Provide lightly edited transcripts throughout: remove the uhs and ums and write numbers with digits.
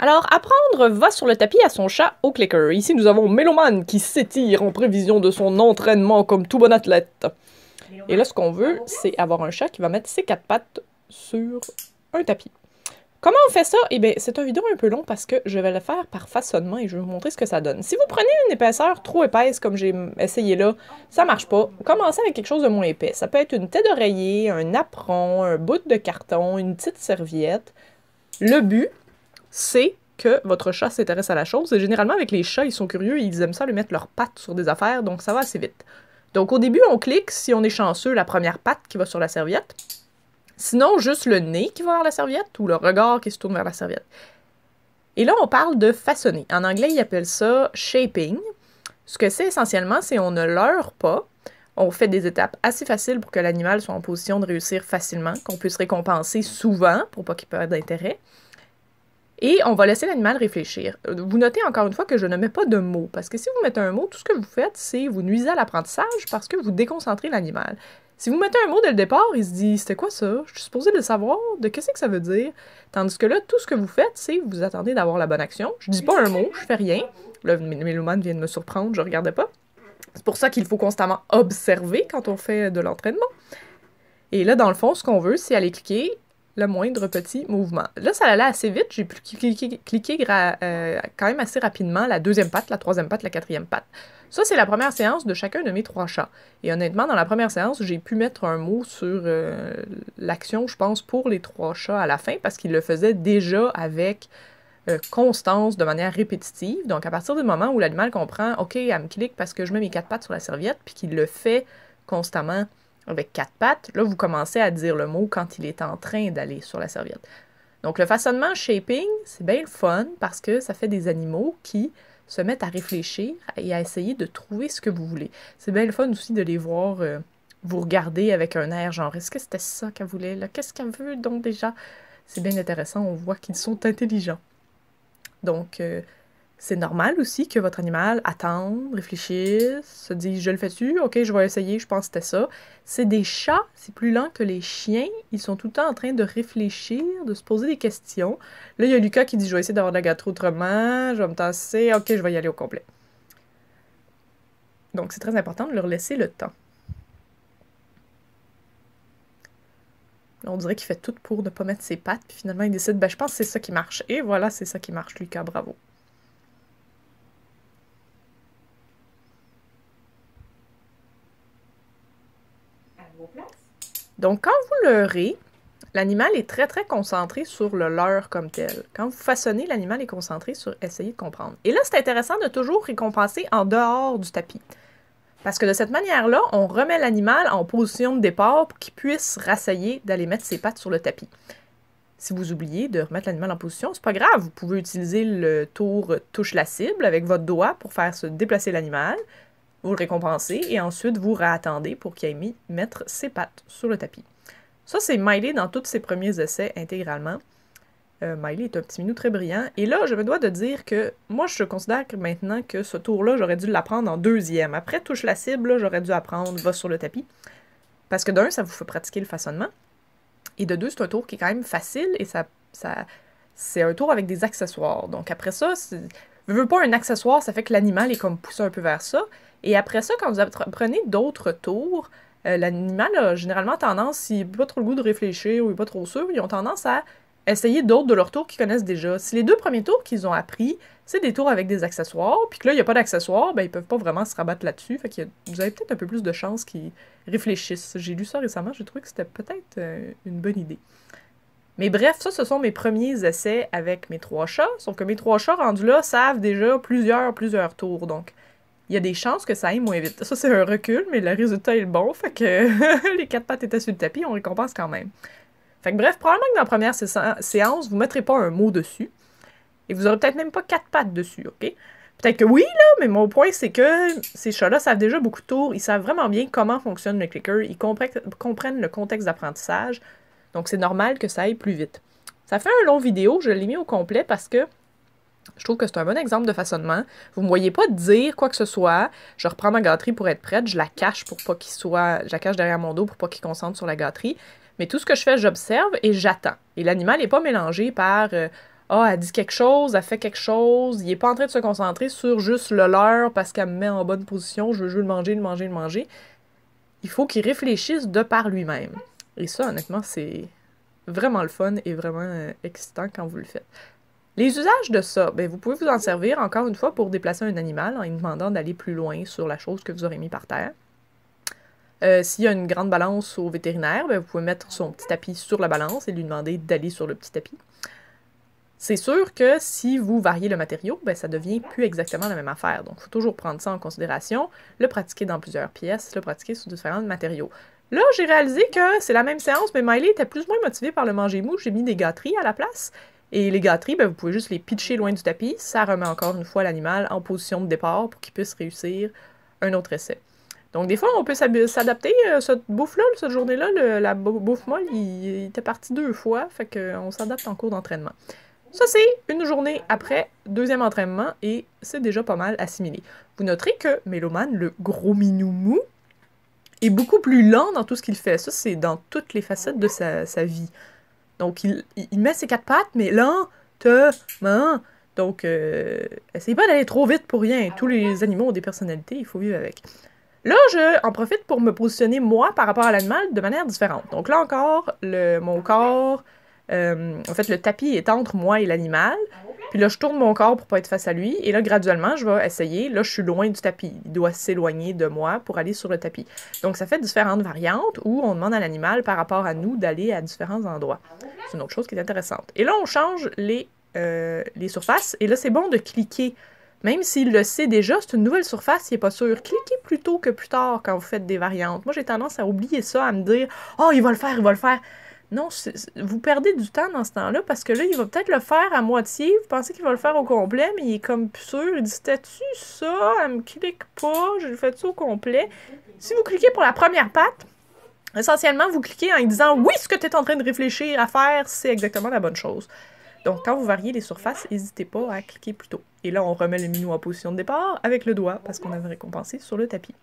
Alors, apprendre va sur le tapis à son chat au clicker. Ici, nous avons Méloman qui s'étire en prévision de son entraînement comme tout bon athlète. Et là, ce qu'on veut, c'est avoir un chat qui va mettre ses quatre pattes sur un tapis. Comment on fait ça? Eh bien, c'est une vidéo un peu long parce que je vais le faire par façonnement et je vais vous montrer ce que ça donne. Si vous prenez une épaisseur trop épaisse, comme j'ai essayé là, ça marche pas. Commencez avec quelque chose de moins épais. Ça peut être une tête d'oreiller, un apron, un bout de carton, une petite serviette. Le but, c'est que votre chat s'intéresse à la chose. Et généralement, avec les chats, ils sont curieux et ils aiment ça lui mettre leurs pattes sur des affaires, donc ça va assez vite. Donc au début, on clique, si on est chanceux, la première patte qui va sur la serviette. Sinon, juste le nez qui va vers la serviette ou le regard qui se tourne vers la serviette. Et là, on parle de façonner. En anglais, ils appellent ça shaping. Ce que c'est essentiellement, c'est on ne leurre pas. On fait des étapes assez faciles pour que l'animal soit en position de réussir facilement, qu'on puisse récompenser souvent pour pas qu'il perde d'intérêt. Et on va laisser l'animal réfléchir. Vous notez encore une fois que je ne mets pas de mots, parce que si vous mettez un mot, tout ce que vous faites, c'est vous nuisez à l'apprentissage parce que vous déconcentrez l'animal. Si vous mettez un mot dès le départ, il se dit « C'était quoi ça? Je suis supposé le savoir? De qu'est-ce que ça veut dire? » Tandis que là, tout ce que vous faites, c'est vous attendez d'avoir la bonne action. Je dis pas un mot, je fais rien. Là, Méloman vient de me surprendre, je regardais pas. C'est pour ça qu'il faut constamment observer quand on fait de l'entraînement. Et là, dans le fond, ce qu'on veut, c'est aller cliquer le moindre petit mouvement. Là, ça allait assez vite. J'ai pu cliquer quand même assez rapidement la deuxième patte, la troisième patte, la quatrième patte. Ça, c'est la première séance de chacun de mes trois chats. Et honnêtement, dans la première séance, j'ai pu mettre un mot sur l'action, je pense, pour les trois chats à la fin, parce qu'ils le faisaient déjà avec constance, de manière répétitive. Donc, à partir du moment où l'animal comprend « Ok, elle me clique parce que je mets mes quatre pattes sur la serviette », puis qu'il le fait constamment avec quatre pattes, là, vous commencez à dire le mot quand il est en train d'aller sur la serviette. Donc, le façonnement shaping, c'est bien le fun parce que ça fait des animaux qui se mettent à réfléchir et à essayer de trouver ce que vous voulez. C'est bien le fun aussi de les voir vous regarder avec un air genre « Est-ce que c'était ça qu'elle voulait? Qu'est-ce qu'elle veut donc déjà? » C'est bien intéressant, on voit qu'ils sont intelligents. Donc, c'est normal aussi que votre animal attende, réfléchisse, se dise « Je le fais-tu? Ok, je vais essayer, je pense que c'était ça. » C'est des chats, c'est plus lent que les chiens. Ils sont tout le temps en train de réfléchir, de se poser des questions. Là, il y a Lucas qui dit « Je vais essayer d'avoir de la gâterie autrement, je vais me tasser, ok, je vais y aller au complet. » Donc, c'est très important de leur laisser le temps. Là, on dirait qu'il fait tout pour ne pas mettre ses pattes, puis finalement, il décide « Ben, je pense que c'est ça qui marche. » Et voilà, c'est ça qui marche, Lucas, bravo. Donc, quand vous leurrez, l'animal est très, très concentré sur le leurre comme tel. Quand vous façonnez, l'animal est concentré sur essayer de comprendre. Et là, c'est intéressant de toujours récompenser en dehors du tapis. Parce que de cette manière-là, on remet l'animal en position de départ pour qu'il puisse rassailler d'aller mettre ses pattes sur le tapis. Si vous oubliez de remettre l'animal en position, c'est pas grave. Vous pouvez utiliser le tour touche la cible avec votre doigt pour faire se déplacer l'animal. Vous le récompensez et ensuite vous réattendez pour qu'il aille mettre ses pattes sur le tapis. Ça, c'est Miley dans tous ses premiers essais intégralement. Miley est un petit minou très brillant. Et là, je me dois de dire que moi, je considère que maintenant que ce tour-là, j'aurais dû l'apprendre en deuxième. Après, touche la cible, j'aurais dû apprendre va sur le tapis. Parce que d'un, ça vous fait pratiquer le façonnement. Et de deux, c'est un tour qui est quand même facile et c'est un tour avec des accessoires. Donc après ça, je veux pas un accessoire, ça fait que l'animal est comme poussé un peu vers ça. Et après ça, quand vous apprenez d'autres tours, l'animal a généralement tendance, s'il n'a pas trop le goût de réfléchir ou il n'est pas trop sûr, ils ont tendance à essayer d'autres de leurs tours qu'ils connaissent déjà. Si les deux premiers tours qu'ils ont appris, c'est des tours avec des accessoires, puis que là, il n'y a pas d'accessoires, ben ils peuvent pas vraiment se rabattre là-dessus, fait que vous avez peut-être un peu plus de chances qu'ils réfléchissent. J'ai lu ça récemment, j'ai trouvé que c'était peut-être une bonne idée. Mais bref, ça, ce sont mes premiers essais avec mes trois chats, sauf que mes trois chats rendus là savent déjà plusieurs tours, donc il y a des chances que ça aille moins vite. Ça, c'est un recul, mais le résultat est le bon, fait que les quatre pattes étaient sur le tapis, on récompense quand même. Fait que bref, probablement que dans la première séance, vous ne mettrez pas un mot dessus, et vous n'aurez peut-être même pas quatre pattes dessus, ok? Peut-être que oui, là, mais mon point, c'est que ces chats-là savent déjà beaucoup de tours, ils savent vraiment bien comment fonctionne le clicker, ils comprennent le contexte d'apprentissage, donc c'est normal que ça aille plus vite. Ça fait un long vidéo, je l'ai mis au complet parce que je trouve que c'est un bon exemple de façonnement. Vous ne me voyez pas dire quoi que ce soit. Je reprends ma gâterie pour être prête. Je la cache pour pas qu'il soit... Je la cache derrière mon dos pour pas qu'il concentre sur la gâterie. Mais tout ce que je fais, j'observe et j'attends. Et l'animal n'est pas mélangé par ah, elle dit quelque chose, elle fait quelque chose, il est pas en train de se concentrer sur juste le leur parce qu'elle me met en bonne position, je veux le manger, le manger, le manger. Il faut qu'il réfléchisse de par lui-même. Et ça, honnêtement, c'est vraiment le fun et vraiment excitant quand vous le faites. Les usages de ça, ben, vous pouvez vous en servir, encore une fois, pour déplacer un animal en lui demandant d'aller plus loin sur la chose que vous aurez mis par terre. S'il y a une grande balance au vétérinaire, ben, vous pouvez mettre son petit tapis sur la balance et lui demander d'aller sur le petit tapis. C'est sûr que si vous variez le matériau, ben, ça devient plus exactement la même affaire. Donc, il faut toujours prendre ça en considération, le pratiquer dans plusieurs pièces, le pratiquer sur différents matériaux. Là, j'ai réalisé que c'est la même séance, mais Miley était plus ou moins motivée par le manger mou. J'ai mis des gâteries à la place. Et les gâteries, ben, vous pouvez juste les pitcher loin du tapis. Ça remet encore une fois l'animal en position de départ pour qu'il puisse réussir un autre essai. Donc, des fois, on peut s'adapter. Cette bouffe-là, cette journée-là, la bouffe molle, il était parti 2 fois. Fait qu'on s'adapte en cours d'entraînement. Ça, c'est une journée après deuxième entraînement et c'est déjà pas mal assimilé. Vous noterez que Méloman, le gros minou mou, est beaucoup plus lent dans tout ce qu'il fait. Ça, c'est dans toutes les facettes de sa vie. Donc, il met ses 4 pattes, mais lentement. Donc, essayez pas d'aller trop vite pour rien. Tous les animaux ont des personnalités, il faut vivre avec. Là, je en profite pour me positionner, moi, par rapport à l'animal, de manière différente. Donc là encore, mon corps... en fait, le tapis est entre moi et l'animal. Puis là, je tourne mon corps pour pas être face à lui. Et là, graduellement, je vais essayer. Là, je suis loin du tapis. Il doit s'éloigner de moi pour aller sur le tapis. Donc, ça fait différentes variantes où on demande à l'animal, par rapport à nous, d'aller à différents endroits. C'est une autre chose qui est intéressante. Et là, on change les surfaces. Et là, c'est bon de cliquer. Même s'il le sait déjà, c'est une nouvelle surface, il n'est pas sûr. Cliquez plus tôt que plus tard quand vous faites des variantes. Moi, j'ai tendance à oublier ça, à me dire « Oh, il va le faire, il va le faire ». Non, vous perdez du temps dans ce temps-là parce que là, il va peut-être le faire à moitié. Vous pensez qu'il va le faire au complet, mais il est comme plus sûr. Il dit c'était-tu ça? Elle me clique pas. Je le fais ça au complet. Si vous cliquez pour la première patte, essentiellement, vous cliquez en disant oui, ce que tu es en train de réfléchir à faire, c'est exactement la bonne chose. Donc, quand vous variez les surfaces, n'hésitez pas à cliquer plus tôt. Et là, on remet le minou en position de départ avec le doigt parce qu'on avait récompensé sur le tapis.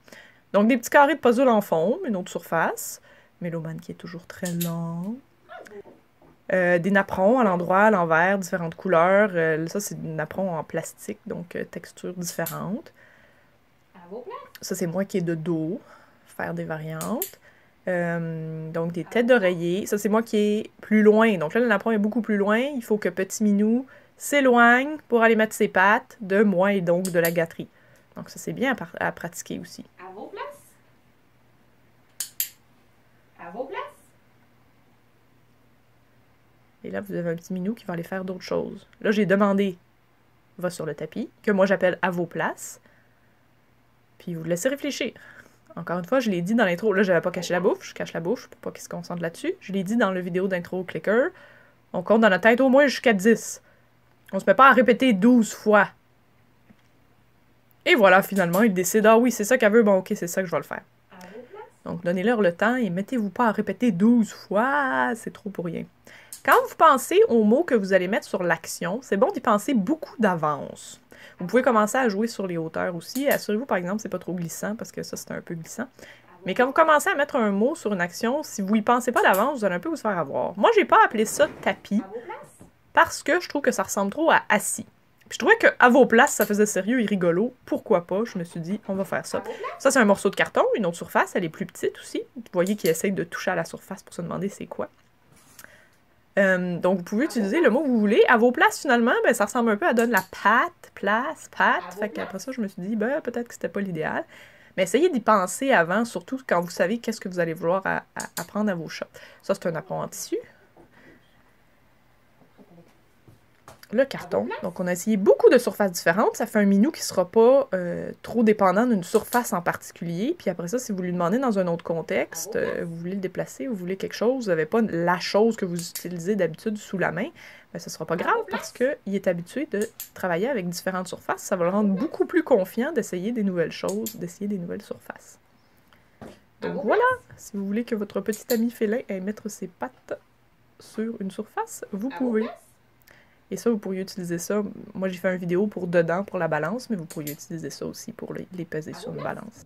Donc, des petits carrés de puzzle en fond, une autre surface. Méloman qui est toujours très lent. Des napperons à l'endroit, à l'envers, différentes couleurs. Ça, c'est des napperons en plastique, donc textures différentes. Ça, c'est moi qui est de dos. Faire des variantes. Donc, des têtes d'oreiller. Ça, c'est moi qui est plus loin. Donc là, le napperon est beaucoup plus loin. Il faut que Petit Minou s'éloigne pour aller mettre ses pattes de moi et donc de la gâterie. Donc, ça, c'est bien à pratiquer aussi. À vos places. À vos places. Et là, vous avez un petit minou qui va aller faire d'autres choses. Là, j'ai demandé, va sur le tapis, que moi j'appelle à vos places. Puis vous le laissez réfléchir. Encore une fois, je l'ai dit dans l'intro. Là, j'avais pas caché la bouffe. Je cache la bouffe pour pas qu'il se concentre là-dessus. Je l'ai dit dans le vidéo d'intro clicker. On compte dans notre tête au moins jusqu'à 10. On se met pas à répéter 12 fois. Et voilà, finalement, il décide, ah oui, c'est ça qu'elle veut, bon ok, c'est ça que je vais le faire. Donc, donnez-leur le temps et mettez-vous pas à répéter 12 fois, c'est trop pour rien. Quand vous pensez aux mots que vous allez mettre sur l'action, c'est bon d'y penser beaucoup d'avance. Vous pouvez commencer à jouer sur les hauteurs aussi. Assurez-vous, par exemple, c'est pas trop glissant, parce que ça, c'est un peu glissant. Mais quand vous commencez à mettre un mot sur une action, si vous y pensez pas d'avance, vous allez un peu vous faire avoir. Moi, j'ai pas appelé ça tapis, parce que je trouve que ça ressemble trop à assis. Puis je trouvais que à vos places, ça faisait sérieux et rigolo. Pourquoi pas? Je me suis dit, on va faire ça. Ça, c'est un morceau de carton, une autre surface, elle est plus petite aussi. Vous voyez qu'il essaye de toucher à la surface pour se demander c'est quoi. Donc, vous pouvez utiliser le mot que vous voulez. À vos places, finalement, ben, ça ressemble un peu à donne la patte, place, patte. Fait qu'après ça, je me suis dit, ben, peut-être que c'était pas l'idéal. Mais essayez d'y penser avant, surtout quand vous savez qu'est-ce que vous allez vouloir apprendre à vos chats. Ça, c'est un apprend en tissu. Le carton. Donc, on a essayé beaucoup de surfaces différentes. Ça fait un minou qui ne sera pas trop dépendant d'une surface en particulier. Puis après ça, si vous lui demandez dans un autre contexte, vous voulez le déplacer, vous voulez quelque chose, vous n'avez pas la chose que vous utilisez d'habitude sous la main, ben, ce ne sera pas grave parce qu'il est habitué de travailler avec différentes surfaces. Ça va le rendre beaucoup plus confiant d'essayer des nouvelles choses, d'essayer des nouvelles surfaces. Donc voilà, si vous voulez que votre petit ami félin aille mettre ses pattes sur une surface, vous pouvez. Et ça, vous pourriez utiliser ça. Moi, j'ai fait une vidéo pour dedans, pour la balance, mais vous pourriez utiliser ça aussi pour les peser sur une balance.